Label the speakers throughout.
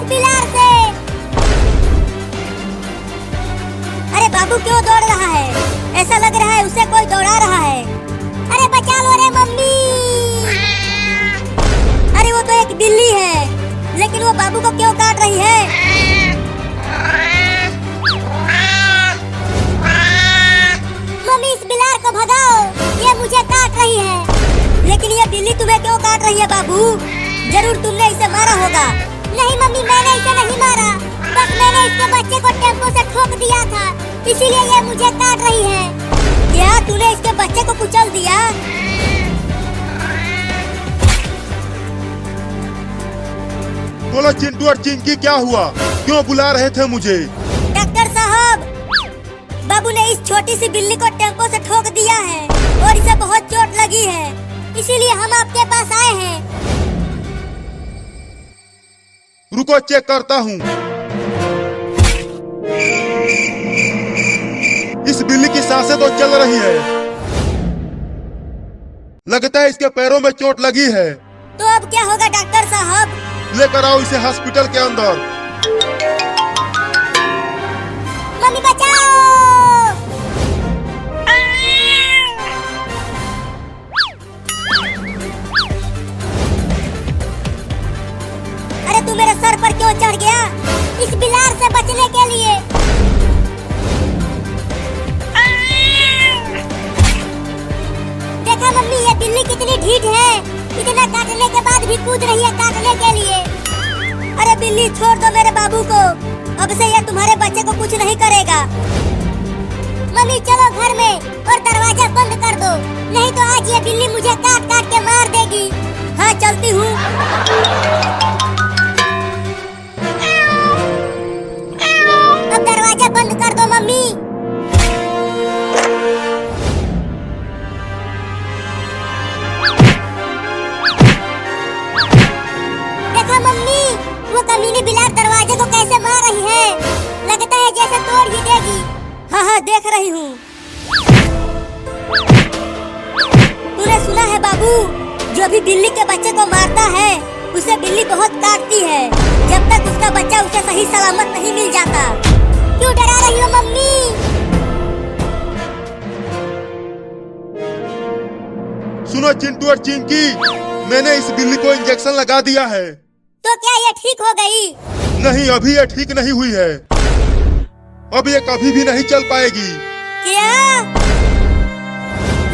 Speaker 1: बिलार से। अरे बाबू क्यों दौड़ रहा है? ऐसा लग रहा है उसे कोई दौड़ा रहा है। अरे बचा लो रे मम्मी। अरे वो तो एक बिल्ली है, लेकिन वो बाबू को क्यों काट रही है? मम्मी इस बिलार को भगाओ, ये मुझे काट रही है। लेकिन ये बिल्ली तुम्हें क्यों काट रही है बाबू? जरूर तुमने इसे मारा होगा। नहीं मम्मी, मैंने इसे नहीं मारा, बस मैंने इसके बच्चे को टेम्पो से ठोक दिया था, इसीलिए ये मुझे काट रही है। क्या तूने इसके बच्चे को कुचल दिया?
Speaker 2: बोलो चिंटू और चिंकी, क्या हुआ? क्यों बुला रहे थे मुझे?
Speaker 1: डॉक्टर साहब, बाबू ने इस छोटी सी बिल्ली को टेम्पो से ठोक दिया है और इसे बहुत चोट लगी है, इसीलिए हम आपके पास आए हैं।
Speaker 2: रुको चेक करता हूँ। इस बिल्ली की सांसें तो चल रही है। लगता है इसके पैरों में चोट लगी है।
Speaker 1: तो अब क्या होगा डॉक्टर साहब?
Speaker 2: लेकर आओ इसे हॉस्पिटल के अंदर।
Speaker 1: मम्मी बचाओ। अरे तू मेरे सर पर क्यों चढ़ गया? इस बिलार से बचने के लिए। देखा मम्मी, ये बिल्ली कितनी ढीठ है, इतना काटने के बाद भी कूद रही है काटने के लिए। अरे बिल्ली छोड़ दो मेरे बाबू को, अब से ये तुम्हारे बच्चे को कुछ नहीं करेगा। मम्मी चलो घर में और दरवाजा बंद कर दो, नहीं तो आज ये बिल्ली मुझे काट काट के मार देगी। हाँ चलती हूँ। अब दरवाजा बंद कर दो मम्मी। देखो मम्मी, वो कमीनी बिलार दरवाजे को कैसे मार रही है, लगता है जैसे तोड़ ही देगी। हाँ हाँ देख रही हूँ। तूने सुना है बाबू, जो भी बिल्ली के बच्चे को मारता है उसे बिल्ली बहुत काटती है, जब तक उसका बच्चा उसे सही सलामत नहीं मिल जाता। क्यों डरा रही हो मम्मी?
Speaker 2: सुनो चिंटू और चिंकी, मैंने इस बिल्ली को इंजेक्शन लगा दिया है।
Speaker 1: तो क्या ये ठीक हो गई?
Speaker 2: नहीं, अभी ये ठीक नहीं हुई है। अब ये कभी भी नहीं चल पाएगी।
Speaker 1: क्या?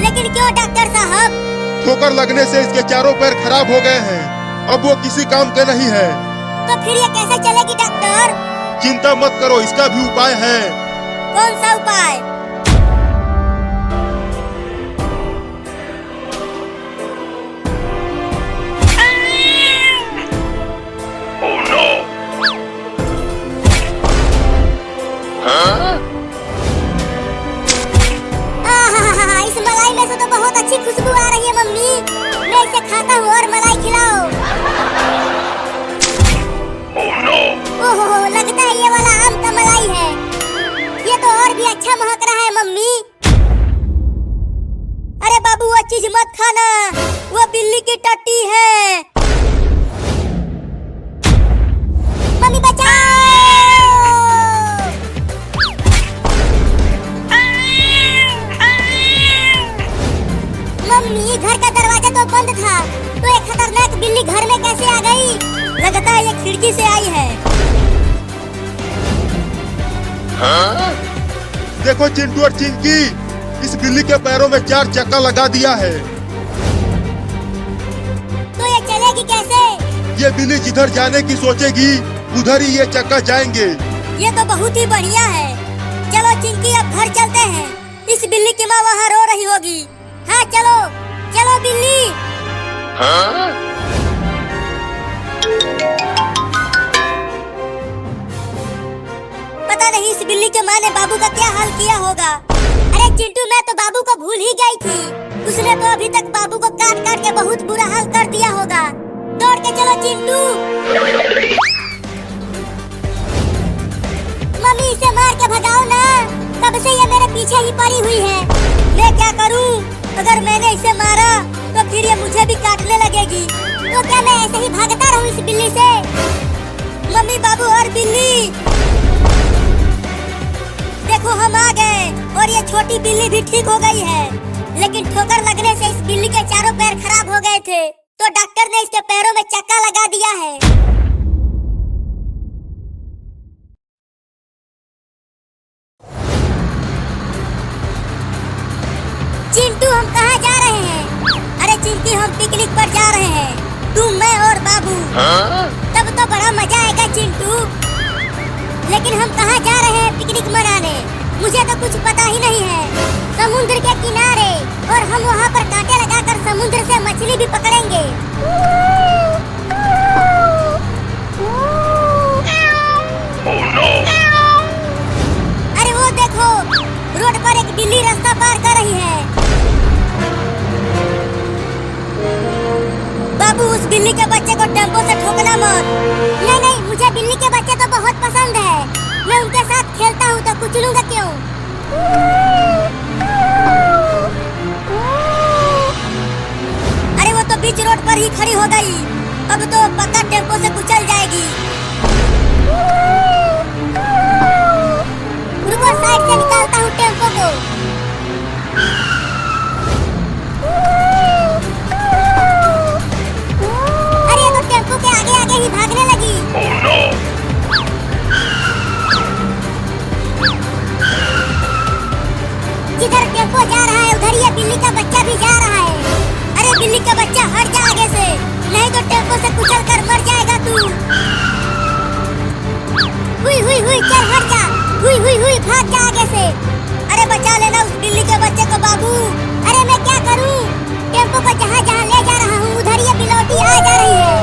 Speaker 1: लेकिन क्यों डॉक्टर साहब?
Speaker 2: ठोकर लगने से इसके चारों पैर खराब हो गए हैं, अब वो किसी काम के नहीं है।
Speaker 1: तो फिर ये कैसे चलेगी डॉक्टर?
Speaker 2: चिंता मत करो, इसका भी उपाय है।
Speaker 1: कौन सा उपाय? इस मलाई में से तो बहुत अच्छी खुशबू आ रही है मम्मी, मैं इसे खाता हूँ और मलाई खिलाओ। ओहो, लगता है ये वाला आम का मलाई है, ये तो और भी अच्छा महक रहा है मम्मी। अरे बाबू वो चीज मत खाना, वो बिल्ली की टट्टी है। मम्मी बचाओ। मम्मी घर का दरवाजा तो बंद था, तो एक खतरनाक बिल्ली घर में कैसे आ गई? लगता है ये खिड़की से आई है।
Speaker 2: हाँ? देखो चिंटू और चिंकी, इस बिल्ली के पैरों में 4 चक्का लगा दिया है।
Speaker 1: तो ये चलेगी कैसे?
Speaker 2: ये बिल्ली जिधर जाने की सोचेगी उधर ही ये चक्का जाएंगे।
Speaker 1: ये तो बहुत ही बढ़िया है। चलो चिंकी अब घर चलते हैं, इस बिल्ली की माँ वहाँ रो रही होगी। हाँ चलो चलो बिल्ली।
Speaker 2: हाँ?
Speaker 1: पता नहीं इस बिल्ली के माँ ने बाबू का क्या हाल किया होगा। अरे चिंटू, मैं तो बाबू को भूल ही गई थी, उसने तो अभी तक बाबू को काट काट के बहुत बुरा हाल कर दिया होगा। दौड़ के चलो चिंटू। मम्मी इसे मार के भगाओ ना, कब से ये मेरे पीछे ही पड़ी हुई है। मैं क्या करूं? अगर मैंने इसे मारा तो फिर ये मुझे भी काटने लगेगी। तो क्या मैं ऐसे ही भागता रहूं इस बिल्ली से? मम्मी हम आ गए और ये छोटी बिल्ली भी ठीक हो गई है। लेकिन ठोकर लगने से इस बिल्ली के चारों पैर खराब हो गए थे, तो डॉक्टर ने इसके पैरों में चक्का लगा दिया है। चिंटू, हम कहाँ जा रहे हैं? अरे चिंटी, हम पिकनिक पर जा रहे हैं, तू, मैं और बाबू। तब तो बड़ा मजा आएगा चिंटू। लेकिन हम कहाँ जा रहे हैं पिकनिक मनाने? मुझे तो कुछ पता ही नहीं है। समुद्र के किनारे, और हम वहाँ पर कांटे लगाकर समुद्र से मछली भी पकड़ेंगे। अरे वो देखो, रोड पर एक बिल्ली रास्ता पार कर रही है। बाबू, उस बिल्ली के बच्चे को टेम्पो से ठोकना मत। नहीं नहीं, मुझे बिल्ली के बच्चे तो बहुत पसंद है। मैं उनके साथ खेलता हूँ, तो कुचलूंगा क्यों? अरे वो तो बीच रोड पर ही खड़ी हो गई। अब तो पक्का टेम्पो से कुचल जाएगी। रुको, साइड से निकालता हूँ टेम्पो को। अरे तो टेम्पो के आगे आगे ही भागने लगी। जिधर टेम्पो जा रहा है उधर ये बिल्ली का बच्चा भी जा रहा है। अरे बिल्ली का बच्चा, हट जा आगे से, नहीं तो टेम्पो से कुचल कर मर जाएगा तू। हुई हुई हुई, चल हट जा। हुई हुई हुई, भाग जा आगे से। अरे बचा लेना उस बिल्ली के बच्चे को बाबू। अरे मैं क्या करूं? टेम्पो को जहाँ जहाँ ले जा रहा हूँ उधर ये बिलौटी आ जा रही है।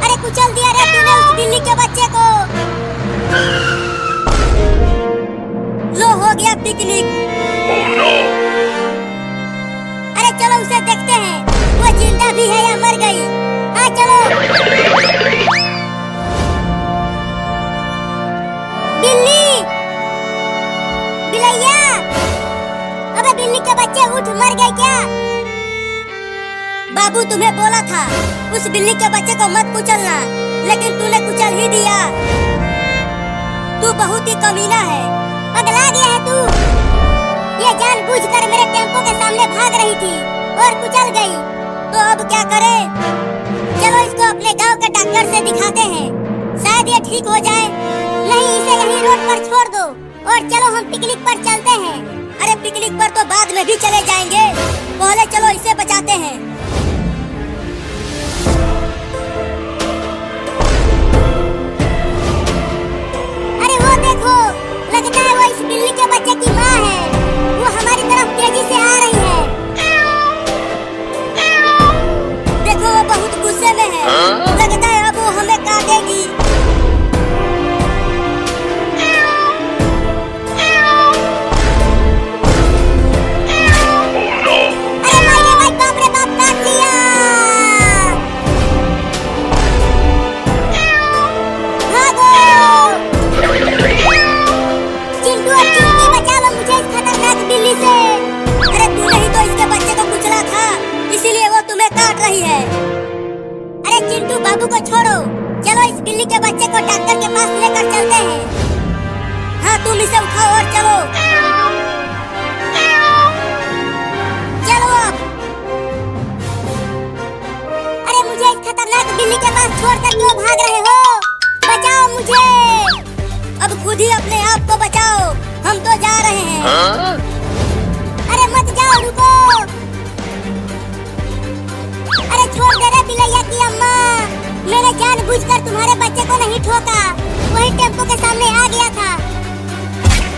Speaker 1: अरे कुचल दिया रे तूने उस बिल्ली के बच्चे को। लो, हो गया पिकनिक। अरे चलो उसे देखते हैं, वो जिंदा भी है या मर गई। हाँ चलो। बिल्ली, बिलैया, अबे बिल्ली के बच्चे उठ, मर गए क्या? बाबू, तुम्हें बोला था उस बिल्ली के बच्चे को मत कुचलना, लेकिन तूने कुचल ही दिया। तू बहुत ही कमीना है। पगला गया है तू। ये जानबूझकर मेरे टेम्पो के सामने भाग रही थी और कुचल गई, तो अब क्या करें? चलो इसको अपने गांव के डॉक्टर से दिखाते हैं, शायद ये ठीक हो जाए। नहीं, इसे यहीं रोड पर छोड़ दो और चलो हम पिकनिक पर चलते हैं। अरे पिकनिक पर तो बाद में भी चले जाएंगे, पहले चलो इसे बचाते हैं। अरे वो देखो, लगता है वो इस बिल्ली के बच्चे की माँ है। वो हमारी तरफ तेजी से आ रही है। देखो, वो बहुत गुस्से में है। लगता है अब वो हमें काटेगी। अरे मारे बाप रे बाप, काट लिया। भागो चिंटू, और चिंटी, बचा लो मुझे इस खतरनाक बिल्ली से। अरे तूने ही तो इसके बच्चे को कुचला था, इसीलिए वो तुम्हें काट रही है। अरे चिंटू, बाबू को छोड़ो, चलो इस बिल्ली के बच्चे को डॉक्टर के पास लेकर चलते हैं। हाँ, तुम इसे उठाओ और चलो। चलो अब। अरे मुझे इस खतरनाक बिल्ली के पास छोड़कर क्यों भाग रहे हो? बचाओ मुझे। अब खुद ही अपने आप को बचाओ, हम तो जा रहे हैं। अरे मत जाओ, रुको। अरे छोड़ दे रे बिलैया की अम्मा, मैंने जानबूझकर तुम्हारे बच्चे को नहीं ठोका, वही टेम्पो के सामने आ गया था।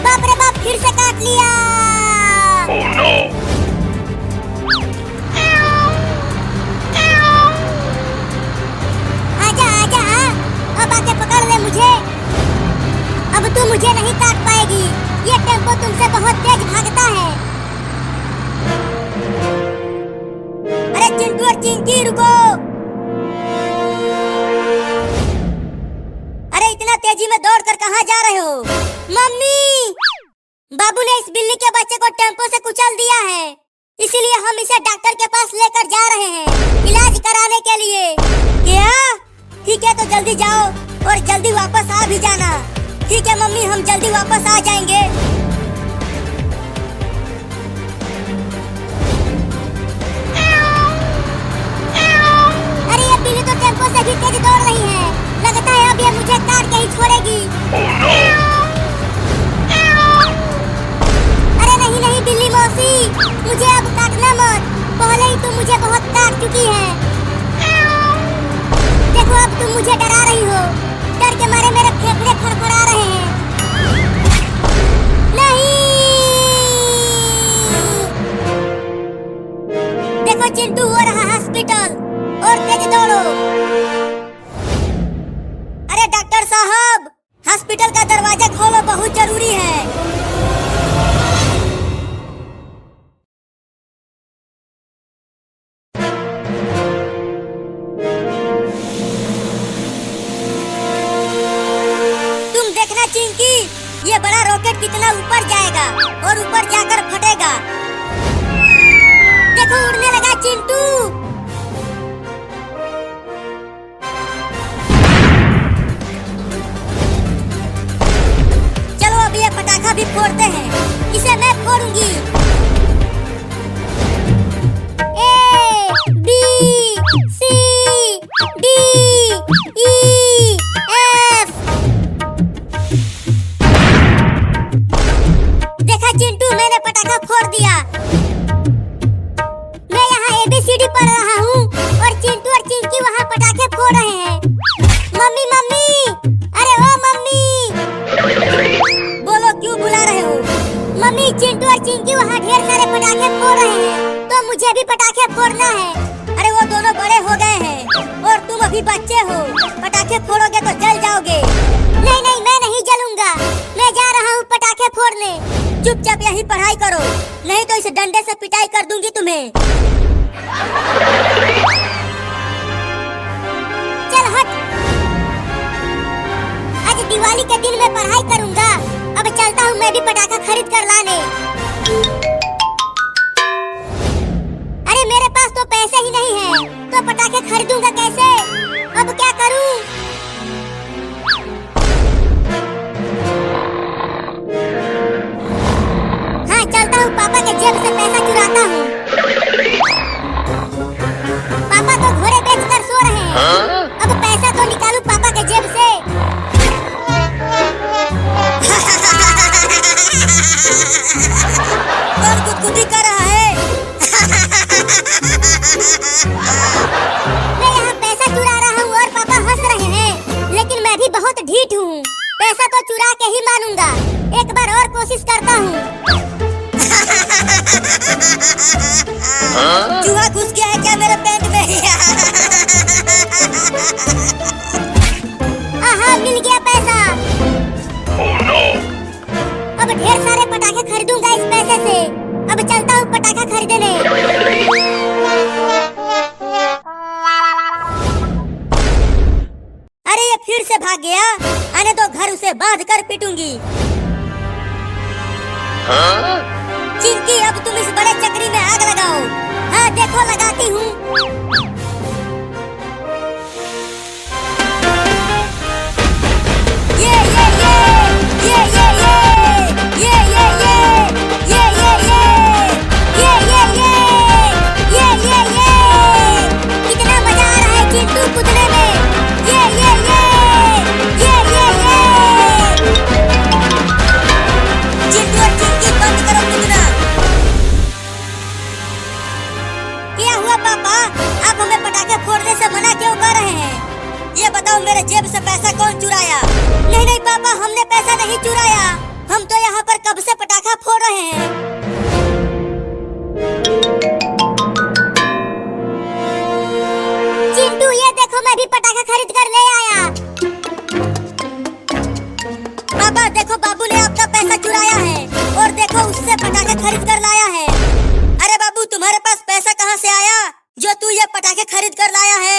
Speaker 1: बाप रे बाप, फिर से काट लिया। Oh no! आजा आजा, अब आके पकड़ ले मुझे। अब तू मुझे नहीं काट पाएगी, ये टेम्पो तुमसे बहुत तेज भागता है। अरे चिंटू और चिंकी, रुको। अरे इतना तेजी में दौड़कर कहाँ जा रहे हो? मम्मी, बाबू ने इस बिल्ली के बच्चे को टेम्पो से कुचल दिया है, इसीलिए हम इसे डॉक्टर के पास लेकर जा रहे हैं इलाज कराने के लिए। क्या? ठीक है, तो जल्दी जाओ। और जल्दी वापस आ भी जाना। ठीक है मम्मी, हम जल्दी वापस आ जाएंगे। अरे ये बिल्ली तो टेम्पो से भी तेज दौड़ रही है। लगता है अब ये मुझे काट के ही छोड़ेगी। अरे नहीं नहीं बिल्ली मौसी, मुझे अब काटना मत। पहले ही तुम मुझे बहुत काट चुकी है। देखो अब तुम मुझे डरा रही हो। डर के मारे मेरे फेफड़े फड़फड़ा रहे हैं। नहीं, देखो चिंटू हो रहा हॉस्पिटल और तेज दौड़ो। अरे डॉक्टर साहब, हॉस्पिटल का दरवाजा खोलो, बहुत जरूरी है। चिंकी, ये बड़ा रॉकेट कितना ऊपर जाएगा और ऊपर जाकर फटेगा। देखो उड़ने लगा चिंटू। चलो अब ये पटाखा भी फोड़ते हैं। इसे मैं फोड़ूंगी। A B C D E F। देखा चिंटू, मैंने पटाखा फोड़ दिया। मैं यहाँ ABCD पढ़ रहा हूँ और चिंटू और चिंकी वहाँ पटाखे फोड़ रहे हैं। मम्मी मम्मी, अरे ओ मम्मी। बोलो क्यों बुला रहे हो? मम्मी, चिंटू और चिंकी वहाँ ढेर सारे पटाखे फोड़ रहे हैं, तो मुझे भी पटाखे फोड़ना है। अरे वो दोनों बड़े हो गए हैं और तुम अभी बच्चे हो। पटाखे फोड़ोगे तो जल जाओगे। नहीं नहीं, मैं नहीं जलूंगा। मैं जा रहा हूँ पटाखे फोड़ने। चुपचाप यही पढ़ाई करो, नहीं तो इस डंडे से पिटाई कर दूंगी तुम्हें। चल हट। आज दिवाली के दिन मैं पढ़ाई करूंगा। अब चलता हूँ मैं भी पटाखा खरीद कर लाने। अरे मेरे पास तो पैसे ही नहीं है, तो पटाखे खरीदूंगा कैसे? अब क्या करूं? हाँ, चलता हूँ पापा के जेब से पैसा चुराता हूँ। पापा तो घोड़े बेचकर सो रहे हैं। अब पैसा तो निकालूं पापा के जेब से। कौन गुदगुदी कर रहा है? मैं यहाँ पैसा चुरा रहा हूँ और पापा हंस रहे हैं, लेकिन मैं भी बहुत ढीठ हूँ। पैसा तो चुरा के ही मानूंगा। एक बार और कोशिश करता हूँ। चूहा घुस गया है क्या मेरे पेट में? आहा, मिल गया पैसा। Oh, no. अब ढेर सारे पटाखे खरीदूंगा इस पैसे से। अब चलता हूँ पटाखा खरीदने। अरे ये फिर से भाग गया। आने तो घर उसे बांध कर पीटूंगी। चिंकी, अब तुम इस बड़े चक्री में आग लगाओ। हाँ देखो, लगाती हूँ। ये ये ये ये ये ये ये ये ये ये ये ये ये ये ये ये कितना मजा आ रहा है चिंटू कूदने में। ये ये ये ये ये ये चिंटू और चिंकी, बंद करो कूदना। क्या हुआ पापा? आप हमें पटाखे फोड़ने से मना क्यों कर रहे हैं? ये बताओ, मेरे जेब से पैसा कौन चुराया? नहीं नहीं पापा, हमने पैसा नहीं चुराया। हम तो यहाँ पर कब से पटाखा फोड़ रहे हैं। चिंटू, ये देखो, मैं भी पटाखा खरीद कर ले आया। पापा देखो, बाबू ने आपका पैसा चुराया है और देखो उससे पटाखे खरीद कर लाया है। अरे बाबू, तुम्हारे पास पैसा कहाँ से आया जो तू ये पटाखे खरीद कर लाया है?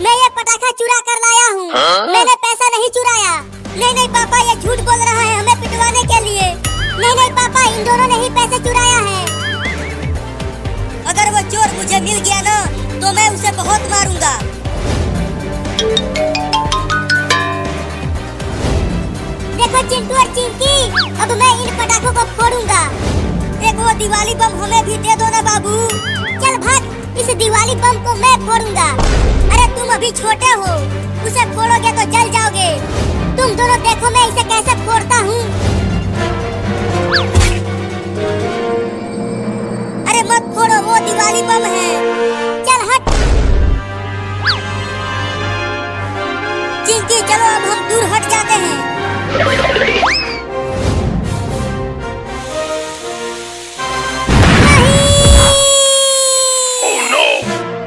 Speaker 1: मैं ये पटाखा चुरा कर लाया हूँ। मैंने पैसा नहीं चुराया। नहीं नहीं पापा, ये झूठ बोल रहा है हमें पिटवाने के लिए। नहीं नहीं पापा, इन दोनों ने ही पैसे चुराया है। अगर वो चोर मुझे मिल गया ना, तो मैं उसे बहुत मारूंगा। दिवाली बम हमें भी दे दो ना बाबू। चल भाग, इस दिवाली बम को मैं फोड़ूंगा। अरे तुम अभी छोटे हो, उसे फोड़ोगे तो जल जाओगे। तुम दोनों देखो मैं इसे कैसे फोड़ता हूँ। अरे मत फोड़ो, वो दिवाली बम है। चल हट। चिंकी चलो अब हम दूर हट जाते हैं।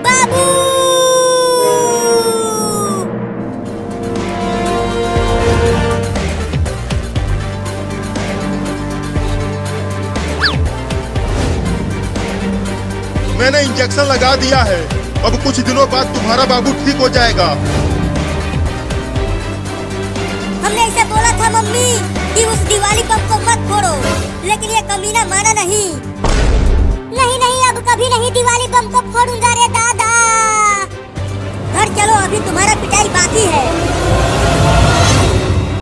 Speaker 1: बाबू
Speaker 2: मैंने इंजेक्शन लगा दिया है, अब कुछ दिनों बाद तुम्हारा बाबू ठीक हो जाएगा।
Speaker 1: हमने इसे बोला था मम्मी कि उस दिवाली बम को मत फोड़ो, लेकिन ये कमीना माना नहीं। नहीं नहीं, अब कभी नहीं दिवाली बम को फोड़ूंगा रे दादा। घर चलो, अभी तुम्हारा पिटाई बाकी है।